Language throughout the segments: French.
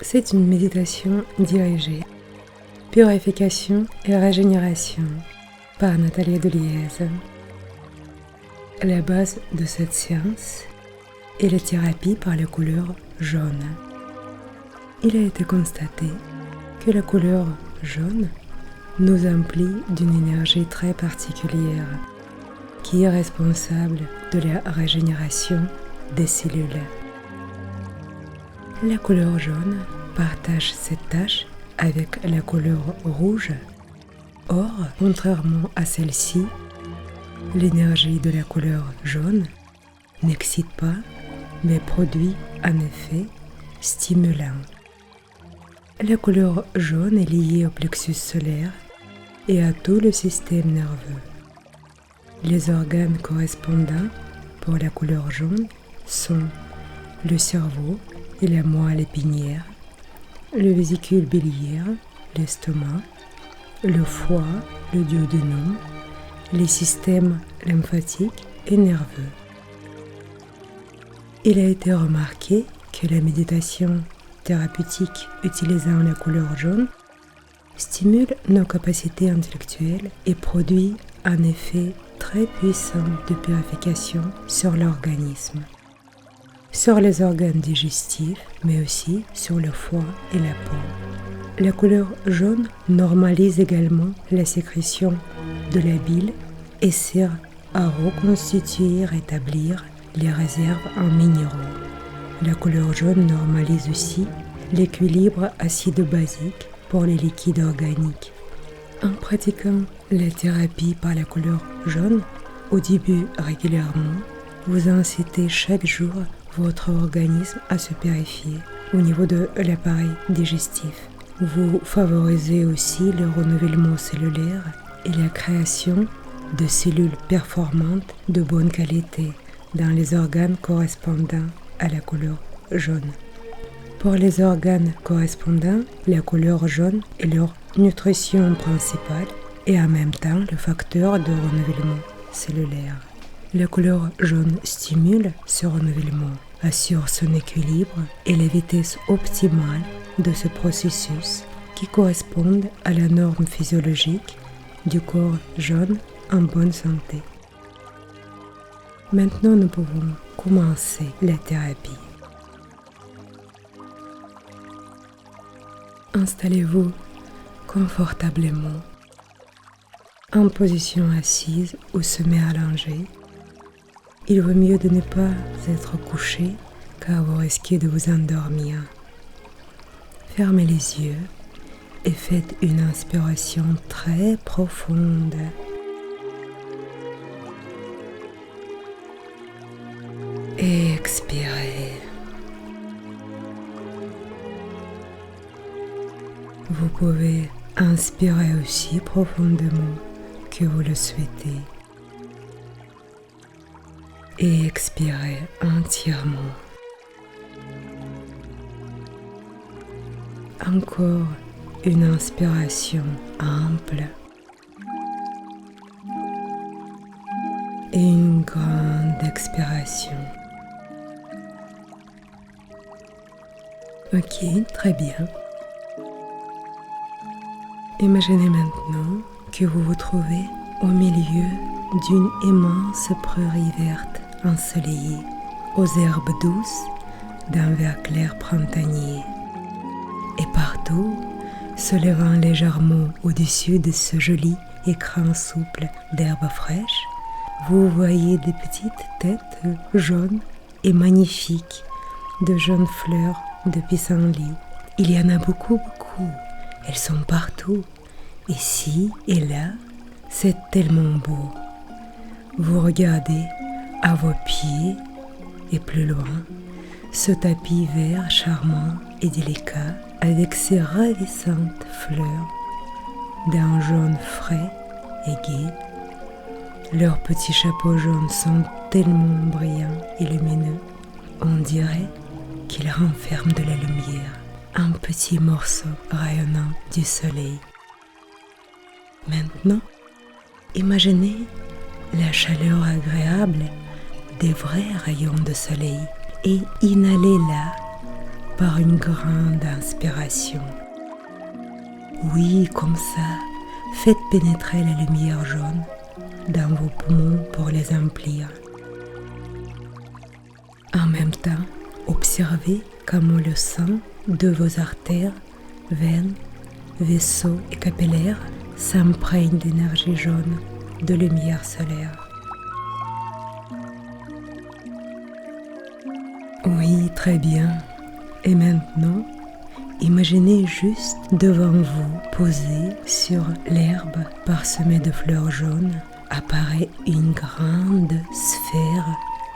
C'est une méditation dirigée, purification et régénération par Nathalie Delièze. La base de cette séance est la thérapie par la couleur jaune. Il a été constaté que la couleur jaune nous emplit d'une énergie très particulière qui est responsable de la régénération des cellules. La couleur jaune partage cette tâche avec la couleur rouge. Or, contrairement à celle-ci, l'énergie de la couleur jaune n'excite pas, mais produit un effet stimulant. La couleur jaune est liée au plexus solaire et à tout le système nerveux. Les organes correspondants pour la couleur jaune sont le cerveau et la moelle épinière, le vésicule biliaire, l'estomac, le foie, le duodénum, les systèmes lymphatiques et nerveux. Il a été remarqué que la méditation thérapeutique utilisant la couleur jaune stimule nos capacités intellectuelles et produit un effet très puissant de purification sur l'organisme, sur les organes digestifs, mais aussi sur le foie et la peau. La couleur jaune normalise également la sécrétion de la bile et sert à reconstituer et rétablir les réserves en minéraux. La couleur jaune normalise aussi l'équilibre acide-basique pour les liquides organiques. En pratiquant la thérapie par la couleur jaune, au début régulièrement, vous incitez chaque jour votre organisme à se purifier au niveau de l'appareil digestif. Vous favorisez aussi le renouvellement cellulaire et la création de cellules performantes de bonne qualité dans les organes correspondant à la couleur jaune. Pour les organes correspondants, la couleur jaune est leur nutrition principale et en même temps le facteur de renouvellement cellulaire. La couleur jaune stimule ce renouvellement, assure son équilibre et la vitesse optimale de ce processus qui correspondent à la norme physiologique du corps jaune en bonne santé. Maintenant, nous pouvons commencer la thérapie. Installez-vous confortablement en position assise ou semi-allongée. Il vaut mieux de ne pas être couché car vous risquez de vous endormir. Fermez les yeux et faites une inspiration très profonde. Et expirez. Vous pouvez inspirer aussi profondément que vous le souhaitez. Et expirez entièrement. Encore une inspiration ample et une grande expiration. Ok, très bien. Imaginez maintenant que vous vous trouvez au milieu d'une immense prairie verte ensoleillée, aux herbes douces d'un vert clair printanier. Et partout, se levant légèrement au-dessus de ce joli écran souple d'herbes fraîches, vous voyez des petites têtes jaunes et magnifiques de jeunes fleurs de pissenlit. Il y en a beaucoup. Elles sont partout, ici et là, c'est tellement beau. Vous regardez à vos pieds et plus loin, ce tapis vert charmant et délicat avec ses ravissantes fleurs d'un jaune frais et gai. Leurs petits chapeaux jaunes sont tellement brillants et lumineux, on dirait qu'ils renferment de la lumière, un petit morceau rayonnant du soleil. Maintenant, imaginez la chaleur agréable des vrais rayons de soleil et inhalez-la par une grande inspiration. Oui, comme ça, faites pénétrer la lumière jaune dans vos poumons pour les emplir. En même temps, observez comment le sang de vos artères, veines, vaisseaux et capillaires s'imprègne d'énergie jaune, de lumière solaire. Oui, très bien. Et maintenant, imaginez juste devant vous, posé sur l'herbe parsemée de fleurs jaunes, apparaît une grande sphère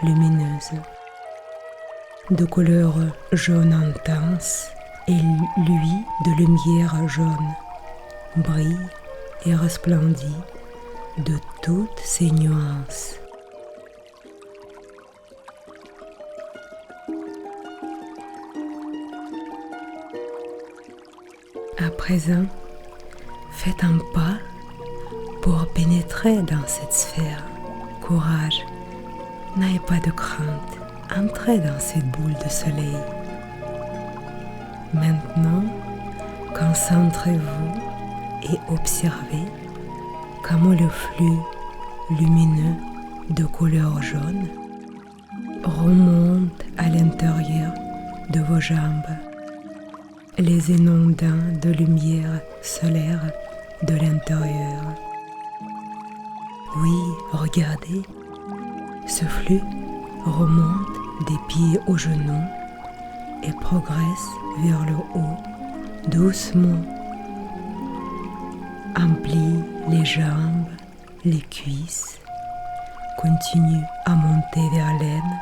lumineuse de couleur jaune intense et lui de lumière jaune brille et resplendit de toutes ses nuances. À présent, faites un pas pour pénétrer dans cette sphère. Courage, n'ayez pas de crainte. Entrez dans cette boule de soleil. Maintenant, concentrez-vous et observez comment le flux lumineux de couleur jaune remonte à l'intérieur de vos jambes, les inondant de lumière solaire de l'intérieur. Oui, regardez, ce flux remonte des pieds aux genoux et progresse vers le haut, doucement. Emplit les jambes, les cuisses, continue à monter vers l'aine.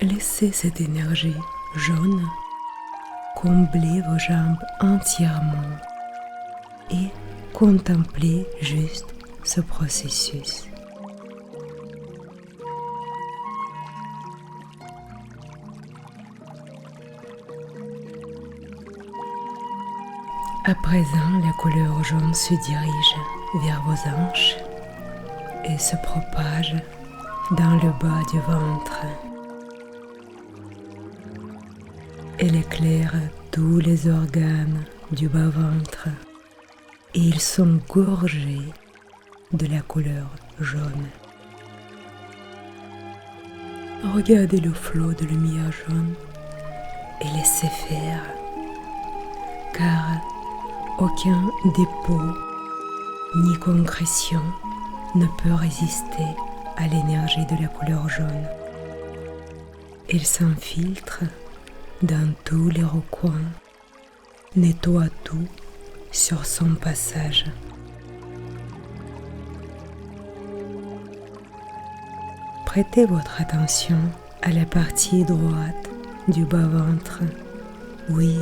Laissez cette énergie jaune combler vos jambes entièrement et contemplez juste ce processus. À présent, la couleur jaune se dirige vers vos hanches et se propage dans le bas du ventre. Elle éclaire tous les organes du bas-ventre et ils sont gorgés de la couleur jaune. Regardez le flot de lumière jaune et laissez faire, car aucun dépôt ni concrétion ne peut résister à l'énergie de la couleur jaune. Elle s'infiltre dans tous les recoins, nettoie tout sur son passage. Prêtez votre attention à la partie droite du bas-ventre. Oui,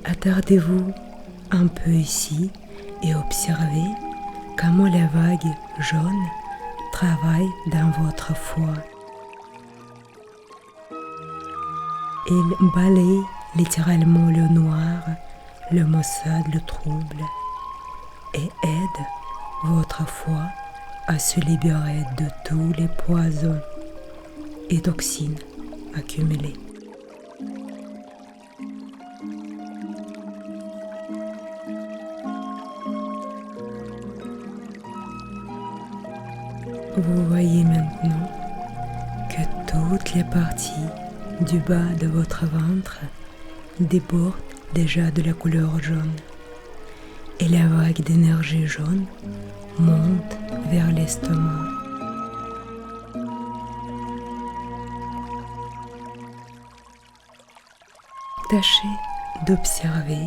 attardez-vous un peu ici et observez comment la vague jaune travaille dans votre foie. Elle balaye littéralement le noir, le maussade, le trouble et aide votre foie à se libérer de tous les poisons et toxines accumulées. Vous voyez maintenant que toutes les parties du bas de votre ventre débordent déjà de la couleur jaune et la vague d'énergie jaune monte vers l'estomac. Tâchez d'observer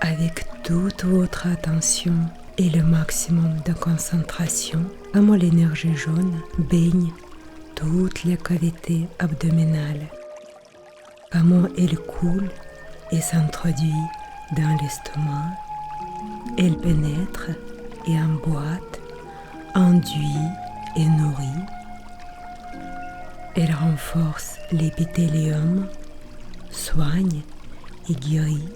avec toute votre attention et le maximum de concentration comment l'énergie jaune baigne toutes les cavités abdominales, comment elle coule et s'introduit dans l'estomac, elle pénètre et emboîte, enduit et nourrit, elle renforce l'épithélium, soigne et guérit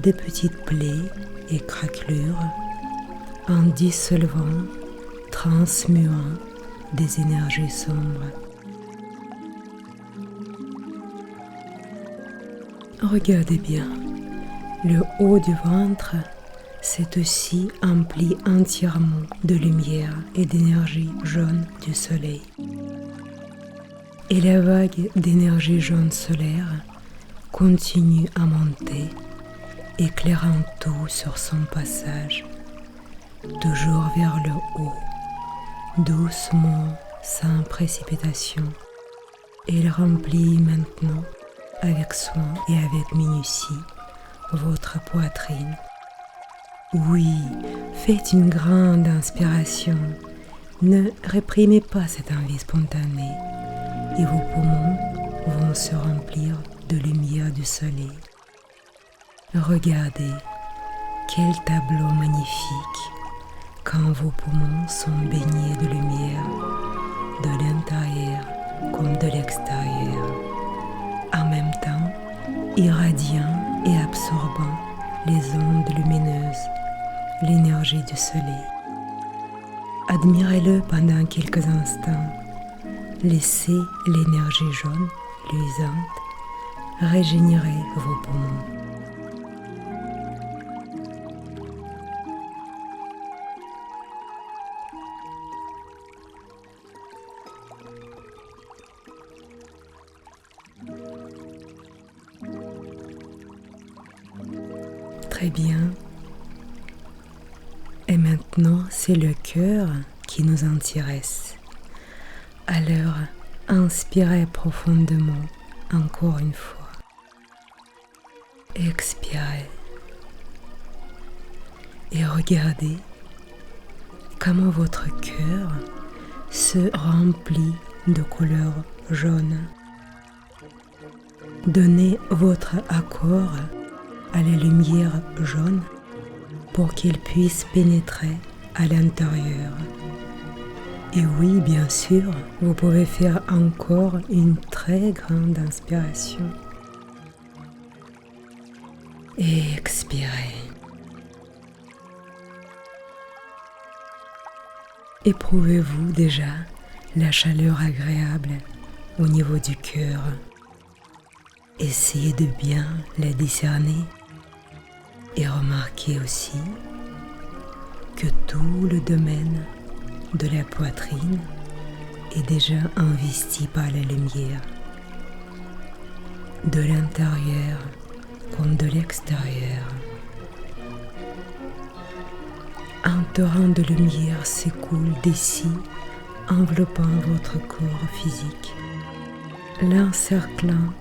des petites plaies et craquelures en dissolvant, transmuant des énergies sombres. Regardez bien, le haut du ventre s'est aussi empli entièrement de lumière et d'énergie jaune du soleil. Et la vague d'énergie jaune solaire continue à monter, éclairant tout sur son passage, toujours vers le haut, doucement, sans précipitation. Il remplit maintenant, avec soin et avec minutie, votre poitrine. Oui, faites une grande inspiration. Ne réprimez pas cette envie spontanée et vos poumons vont se remplir de lumière du soleil. Regardez, quel tableau magnifique quand vos poumons sont baignés de lumière, de l'intérieur comme de l'extérieur, en même temps irradiant et absorbant les ondes lumineuses, l'énergie du soleil. Admirez-le pendant quelques instants. Laissez l'énergie jaune, luisante, régénérer vos poumons. Très bien. Et maintenant, c'est le cœur qui nous intéresse. Alors, inspirez profondément, encore une fois. Expirez. Et regardez comment votre cœur se remplit de couleur jaune. Donnez votre accord à la lumière jaune pour qu'il puisse pénétrer à l'intérieur. Et oui, bien sûr, vous pouvez faire encore une très grande inspiration. Et expirez. Éprouvez-vous déjà la chaleur agréable au niveau du cœur? Essayez de bien la discerner et remarquez aussi que tout le domaine de la poitrine est déjà investi par la lumière, de l'intérieur comme de l'extérieur. Un torrent de lumière s'écoule d'ici, enveloppant votre corps physique, l'encerclant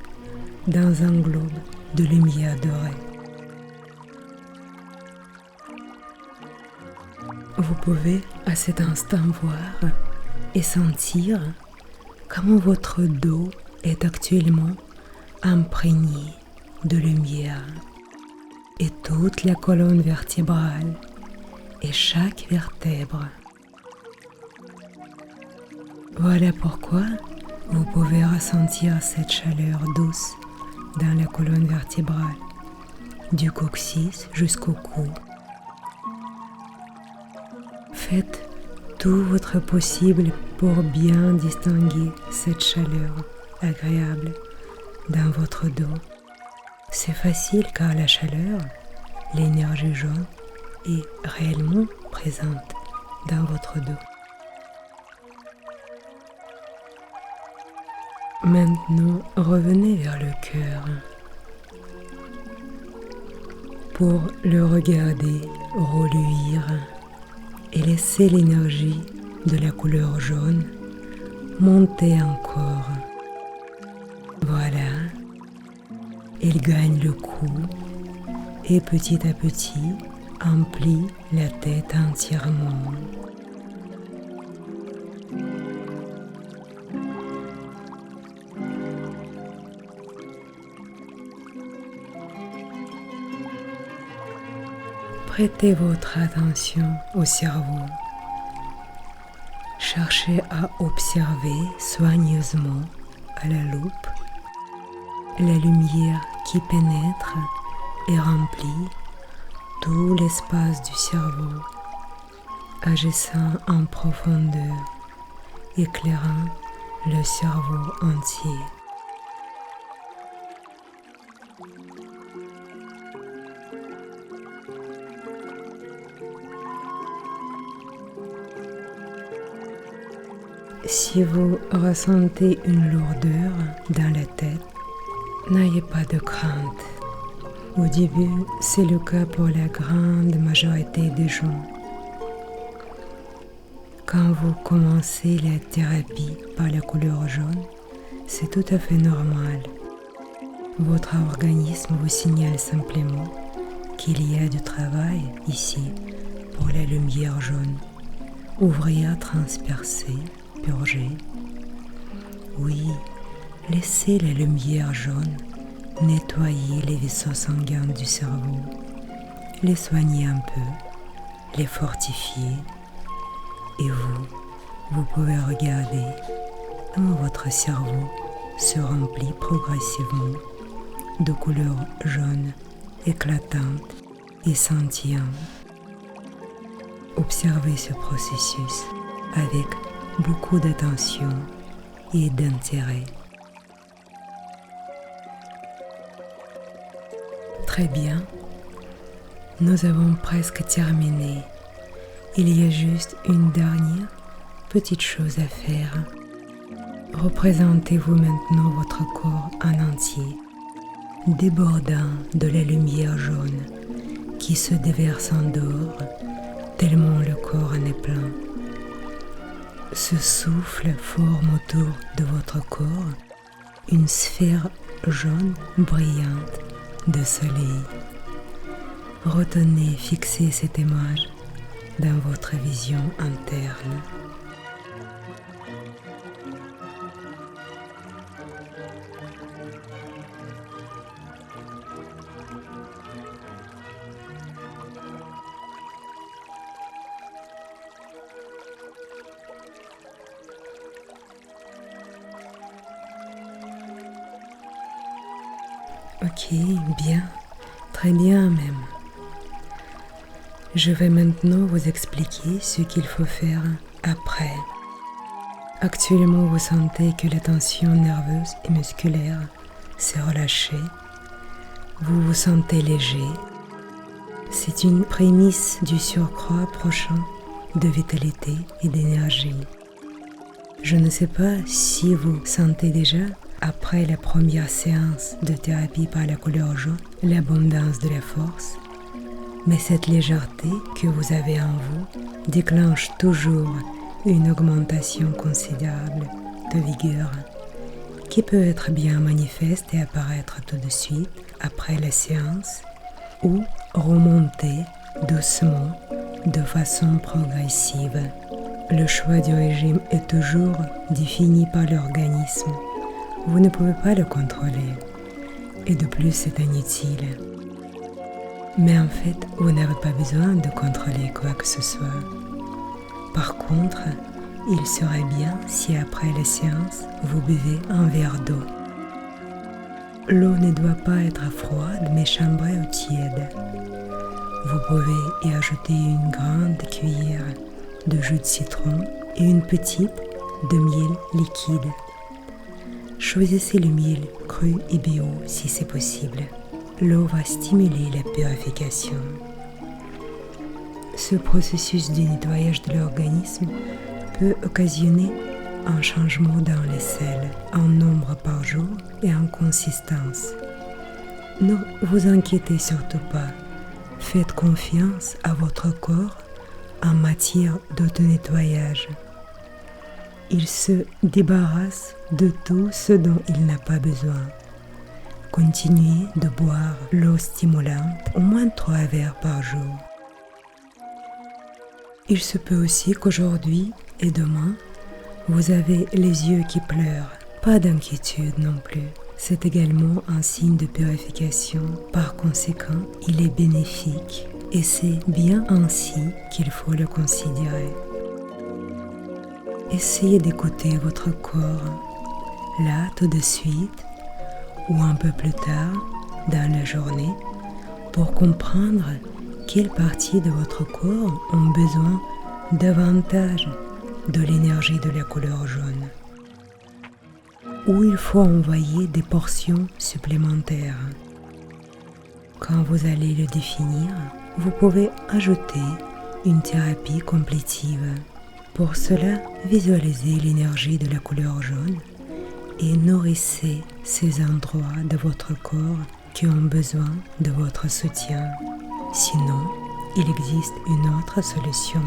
dans un globe de lumière dorée. Vous pouvez à cet instant voir et sentir comment votre dos est actuellement imprégné de lumière et toute la colonne vertébrale et chaque vertèbre. Voilà pourquoi vous pouvez ressentir cette chaleur douce dans la colonne vertébrale, du coccyx jusqu'au cou. Faites tout votre possible pour bien distinguer cette chaleur agréable dans votre dos. C'est facile car la chaleur, l'énergie jaune, est réellement présente dans votre dos. Maintenant, revenez vers le cœur pour le regarder reluire et laisser l'énergie de la couleur jaune monter encore. Voilà, il gagne le cou et petit à petit emplit la tête entièrement. Prêtez votre attention au cerveau. Cherchez à observer soigneusement à la loupe la lumière qui pénètre et remplit tout l'espace du cerveau, agissant en profondeur, éclairant le cerveau entier. Si vous ressentez une lourdeur dans la tête, n'ayez pas de crainte. Au début, c'est le cas pour la grande majorité des gens. Quand vous commencez la thérapie par la couleur jaune, c'est tout à fait normal. Votre organisme vous signale simplement qu'il y a du travail ici pour la lumière jaune. Ouvrir, transpercer, purger. Oui, laissez la lumière jaune nettoyer les vaisseaux sanguins du cerveau, les soigner un peu, les fortifier. Et vous pouvez regarder comment votre cerveau se remplit progressivement de couleur jaune éclatante et scintillante. Observez ce processus avec beaucoup d'attention et d'intérêt. Très bien, nous avons presque terminé. Il y a juste une dernière petite chose à faire. Représentez-vous maintenant votre corps en entier, débordant de la lumière jaune qui se déverse en dehors, tellement le corps en est plein. Ce souffle forme autour de votre corps une sphère jaune brillante de soleil. Retenez, fixez cette image dans votre vision interne. Ok, bien, très bien même. Je vais maintenant vous expliquer ce qu'il faut faire après. Actuellement, vous sentez que la tension nerveuse et musculaire s'est relâchée. Vous vous sentez léger. C'est une prémisse du surcroît prochain de vitalité et d'énergie. Je ne sais pas si vous sentez déjà, après la première séance de thérapie par la couleur jaune, l'abondance de la force, mais cette légèreté que vous avez en vous déclenche toujours une augmentation considérable de vigueur qui peut être bien manifeste et apparaître tout de suite après la séance ou remonter doucement de façon progressive. Le choix du régime est toujours défini par l'organisme. Vous ne pouvez pas le contrôler et de plus c'est inutile. Mais en fait, vous n'avez pas besoin de contrôler quoi que ce soit. Par contre, il serait bien si après la séance, vous buvez un verre d'eau. L'eau ne doit pas être froide mais chambrée ou tiède. Vous pouvez y ajouter une grande cuillère de jus de citron et une petite de miel liquide. Choisissez le miel cru et bio si c'est possible. L'eau va stimuler la purification. Ce processus de nettoyage de l'organisme peut occasionner un changement dans les sels, en nombre par jour et en consistance. Ne vous inquiétez surtout pas. Faites confiance à votre corps en matière d'auto-nettoyage. Il se débarrasse de tout ce dont il n'a pas besoin. Continuez de boire l'eau stimulante au moins 3 verres par jour. Il se peut aussi qu'aujourd'hui et demain, vous avez les yeux qui pleurent. Pas d'inquiétude non plus. C'est également un signe de purification. Par conséquent, il est bénéfique et c'est bien ainsi qu'il faut le considérer. Essayez d'écouter votre corps, là tout de suite ou un peu plus tard dans la journée, pour comprendre quelles parties de votre corps ont besoin davantage de l'énergie de la couleur jaune, où il faut envoyer des portions supplémentaires. Quand vous allez le définir, vous pouvez ajouter une thérapie complétive. Pour cela, visualisez l'énergie de la couleur jaune et nourrissez ces endroits de votre corps qui ont besoin de votre soutien. Sinon, il existe une autre solution.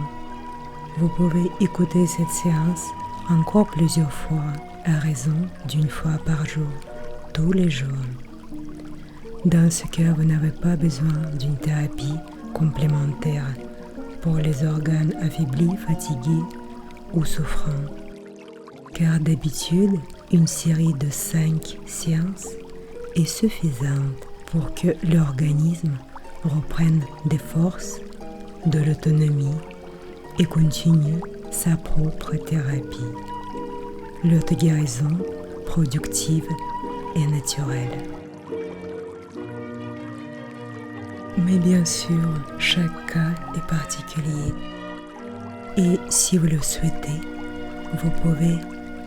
Vous pouvez écouter cette séance encore plusieurs fois à raison d'une fois par jour, tous les jours. Dans ce cas, vous n'avez pas besoin d'une thérapie complémentaire pour les organes affaiblis, fatigués ou souffrants. Car d'habitude, une série de 5 séances est suffisante pour que l'organisme reprenne des forces, de l'autonomie et continue sa propre thérapie. L'auto-guérison productive et naturelle. Mais bien sûr, chaque cas est particulier. Et si vous le souhaitez, vous pouvez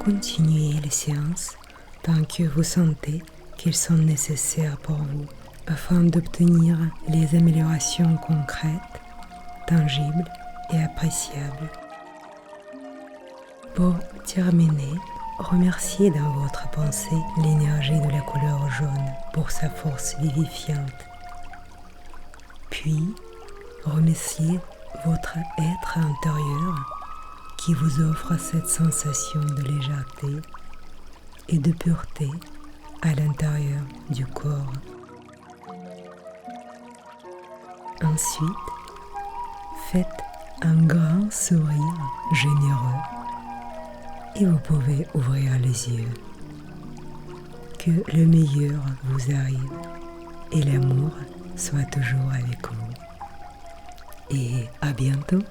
continuer les séances tant que vous sentez qu'elles sont nécessaires pour vous, afin d'obtenir les améliorations concrètes, tangibles et appréciables. Pour terminer, remerciez dans votre pensée l'énergie de la couleur jaune pour sa force vivifiante. Puis, remerciez votre être intérieur qui vous offre cette sensation de légèreté et de pureté à l'intérieur du corps. Ensuite, faites un grand sourire généreux et vous pouvez ouvrir les yeux. Que le meilleur vous arrive et l'amour soit toujours avec vous. Et à bientôt!